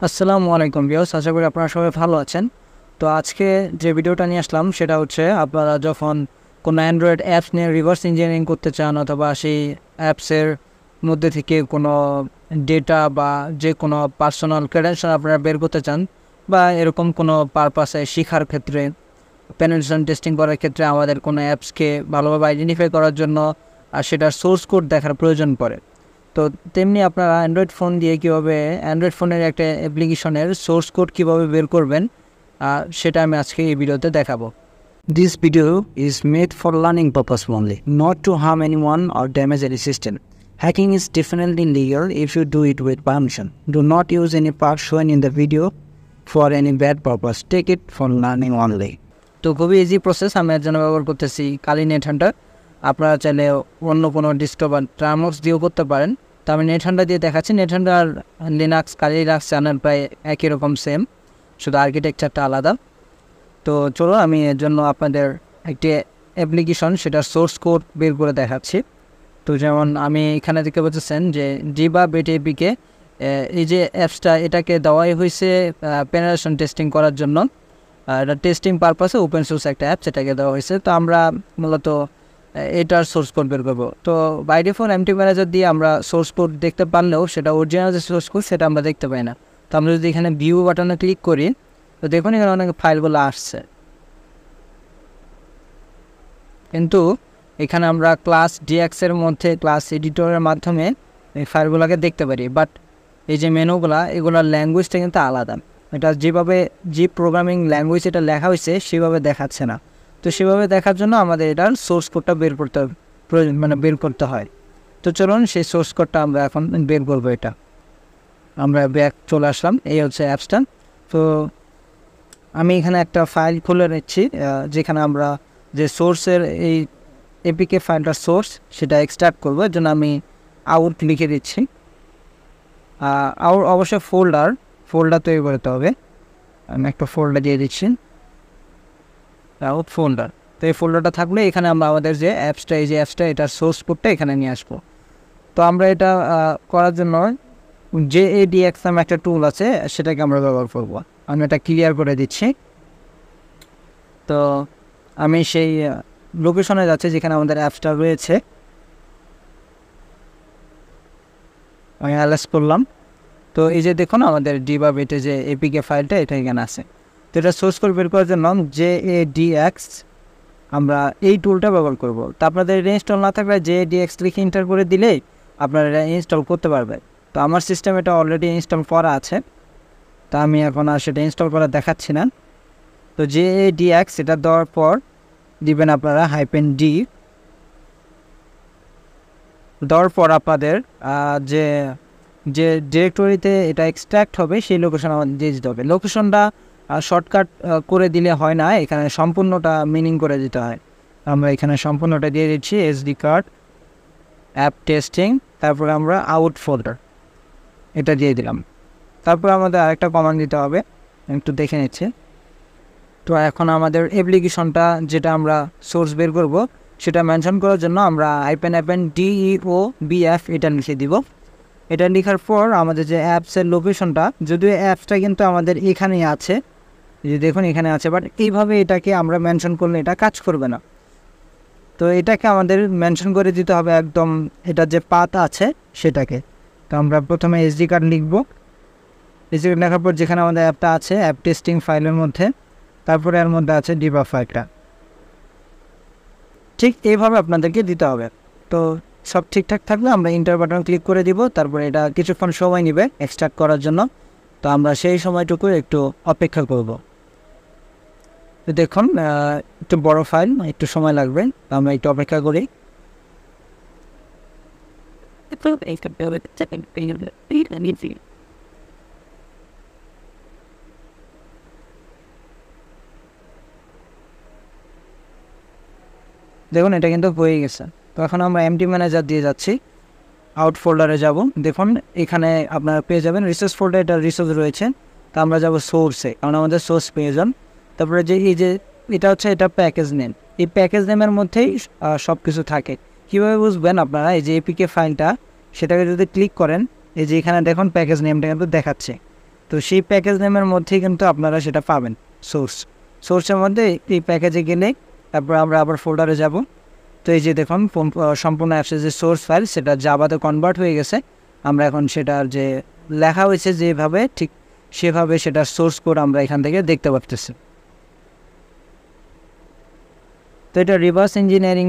আসসালামু আলাইকুম ভিউয়ার্স, আশা করি আপনারা সবাই ভালো আছেন। তো আজকে যে ভিডিওটা নিয়ে আসলাম সেটা হচ্ছে আপনারা যখন কোনো অ্যান্ড্রয়েড অ্যাপস নিয়ে রিভার্স ইঞ্জিনিয়ারিং করতে চান অথবা সেই অ্যাপসের মধ্যে থেকে কোনো ডেটা বা যে কোনো পার্সোনাল ক্রেডেনশিয়াল আপনারা বের করতে চান বা এরকম কোনো পারপাসে শেখার ক্ষেত্রে পেনিট্রেশন টেস্টিং করার ক্ষেত্রে আমাদের কোনো অ্যাপসকে ভালোভাবে আইডেন্টিফাই করার জন্য সেটার সোর্স কোড দেখার প্রয়োজন পড়ে। তো তেমনি আপনারা অ্যান্ড্রয়েড ফোন দিয়ে কীভাবে অ্যান্ড্রয়েড ফোনের একটা অ্যাপ্লিকেশনের সোর্স কোড কীভাবে বের করবেন সেটা আমি আজকে এই ভিডিওতে দেখাবো। This video is made for learning purpose only, not to harm anyone or damage any system. Hacking is definitely legal if you do it with permission. Do not use any part shown in the video for any bad purpose. Take it for learning only. তো খুবই easy process. আমি এর জন্য ব্যবহার করতেছি কালি net Hunter. আপনারা চাইলে অন্য কোনো ডেস্কটপ বা টার্মক্স দিয়েও করতে পারেন। তো আমি নেট হান্টার দিয়ে দেখাচ্ছি। নেট হান্টার লিনাক্স কালিনাক্স চ্যানেল প্রায় একই রকম সেম, শুধু আর্কিটেকচারটা আলাদা। তো চলো আমি এর জন্য আপনাদের একটি অ্যাপ্লিকেশন সেটার সোর্স কোড বের করে দেখাচ্ছি। তো যেমন আমি এখানে দেখতে পাচ্ছেন যে জিবা বেটিপিকে এই যে অ্যাপসটা এটাকে দেওয়াই হয়েছে পেনিট্রেশন টেস্টিং করার জন্য। এটা টেস্টিং পারপাসে ওপেন সোর্স একটা অ্যাপস এটাকে দেওয়া হয়েছে। তো আমরা মূলত এটার সোর্স কোড বের করবো। তো বাই ডিফল্ট এমটি ম্যানেজার দিয়ে আমরা সোর্স কোড দেখতে পারলেও সেটা অরিজিনাল যে সোর্স কোড সেটা আমরা দেখতে পাই না। তো আমরা যদি এখানে ভিউ বাটনে ক্লিক করি তো দেখুন এখানে অনেক ফাইলগুলো আসছে, কিন্তু এখানে আমরা ক্লাস ডিএক্সের মধ্যে ক্লাস এডিটরের মাধ্যমে এই ফাইলগুলোকে দেখতে পারি। বাট এই যে মেনুগুলা এগুলোর ল্যাঙ্গুয়েজটা কিন্তু আলাদা। এটা যেভাবে যে প্রোগ্রামিং ল্যাঙ্গুয়েজ এটা লেখা হয়েছে সেভাবে দেখাচ্ছে না। তো সেভাবে দেখার জন্য আমাদের এটার সোর্স কোডটা বের করতে প্রয়োজন, বের করতে হয়। তো চলুন সেই সোর্স কোডটা আমরা এখন বের করবো। এটা আমরা ব্যাক চলে আসলাম, এই হচ্ছে অ্যাপসটা। তো আমি এখানে একটা ফাইল খুলে নিচ্ছি যেখানে আমরা যে সোর্সের এই এপিকে ফাইলটার সোর্স সেটা এক্সট্রাক্ট করবো। এর জন্য আমি আউট লিখে দিচ্ছি। অবশ্যই ফোল্ডার তৈরি করতে হবে। আমি একটা ফোল্ডার দিয়ে দিচ্ছি, আউট ফোল্ডার। তো এই ফোল্ডারটা থাকলে এখানে আমরা আমাদের যে অ্যাপসটা এই যে অ্যাপসটা এটার সোর্স কোডটা এখানে নিয়ে আসবো। তো আমরা এটা করার জন্য JADX নামে একটা টুল আছে সেটাকে আমরা ব্যবহার করবো। আমি এটা ক্লিয়ার করে দিচ্ছি। তো আমি সেই লোকেশনে যাচ্ছি যেখানে আমাদের অ্যাপসটা রয়েছে। আমি অ্যালাস করলাম। তো এই যে দেখুন আমাদের ডিবা বেটে যে এপিকে ফাইলটা এটা এখানে আছে। তো এটা সোর্স কোড বের করার জন্য JADX আমরা এই টুলটা ব্যবহার করব। তো আপনাদের এটা ইনস্টল না থাকলে JADX লিখে এন্টার করে দিলেই আপনারা এটা ইনস্টল করতে পারবেন। তো আমার সিস্টেম এটা অলরেডি ইনস্টল করা আছে, তো আমি এখন আর সেটা ইনস্টল করা দেখাচ্ছি না। তো JADX এটা দেওয়ার পর দিবেন আপনারা -D। দেওয়ার পর আপনাদের যে যে ডিরেক্টরিতে এটা এক্সট্র্যাক্ট হবে সেই লোকেশন আমাদের দিয়ে দিতে হবে। লোকেশনটা শর্টকাট করে দিলে হয় না, এখানে সম্পূর্ণটা মিনিং করে দিতে হয়। আমরা এখানে সম্পূর্ণটা দিয়ে দিচ্ছি SD কার্ড অ্যাপ টেস্টিং, তারপরে আমরা আউট ফোল্ডার এটা দিয়ে দিলাম। তারপর আমাদের আরেকটা কমান্ড দিতে হবে, একটু দেখে নিচ্ছি। তো এখন আমাদের অ্যাপ্লিকেশনটা যেটা আমরা সোর্স বের করব সেটা মেনশন করার জন্য আমরা -DEOBF এটা লিখে দিব। এটা লেখার পর আমাদের যে অ্যাপসের লোকেশনটা, যদিও অ্যাপসটা কিন্তু আমাদের এখানেই আছে, যে দেখুন এখানে আছে, বাট এইভাবে এটাকে আমরা মেনশন করলে এটা কাজ করবে না। তো এটাকে আমাদের মেনশন করে দিতে হবে একদম এটা যে পাথ আছে সেটাকে। তো আমরা প্রথমে SD কার্ড লিখব। SD কার্ড লেখার পর যেখানে আমাদের অ্যাপটা আছে অ্যাপ টেস্টিং ফাইলের মধ্যে, তারপরে এর মধ্যে আছে ডিবা ফাইলটা। ঠিক এইভাবে আপনাদেরকে দিতে হবে। তো সব ঠিকঠাক থাকলে আমরা ইন্টার বাটন ক্লিক করে দিব। তারপরে এটা কিছুক্ষণ সময় নেবে এক্সট্রাক্ট করার জন্য। তো আমরা সেই সময়টুকু একটু অপেক্ষা করব। তো দেখুন একটু বড় ফাইল, একটু সময় লাগবে, তো আমরা একটু অপেক্ষা করি। দেখুন এটা কিন্তু হয়ে গেছে। তো এখন আমরা এমটি ম্যানেজার দিয়ে যাচ্ছি, আউট ফোল্ডারে যাব। দেখুন এখানে আপনারা পেয়ে যাবেন রিসোর্স ফোল্ডারে এটা রিসোর্স রয়েছে। তো আমরা যাব সোর্সে, কারণ আমাদের সোর্স প্রয়োজন। তারপরে যে এই যে এটা হচ্ছে এটা প্যাকেজ নেম, এই প্যাকেজ নেমের মধ্যেই সব কিছু থাকে। কীভাবে বুঝবেন আপনারা, এই যে এপিকে ফাইলটা সেটাকে যদি ক্লিক করেন এই যে এখানে দেখুন প্যাকেজ নেমটা কিন্তু দেখাচ্ছে। তো সেই প্যাকেজ নেমের মধ্যেই কিন্তু আপনারা সেটা পাবেন। সোর্সের মধ্যে এই প্যাকেজে গেলে তারপর আমরা আবার ফোল্ডারে যাব। তো এই যে দেখুন সম্পূর্ণ অ্যাপসের যে সোর্স ফাইল সেটা জাভাতে কনভার্ট হয়ে গেছে। আমরা এখন সেটার যে লেখা হয়েছে যেভাবে ঠিক সেভাবে সেটার সোর্স কোড আমরা এখান থেকে দেখতে পারতেছি। তো এটা রিভার্স ইঞ্জিনিয়ারিং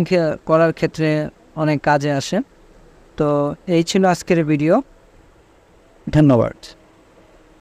করার ক্ষেত্রে অনেক কাজে আসে। তো এই ছিল আজকের ভিডিও, ধন্যবাদ।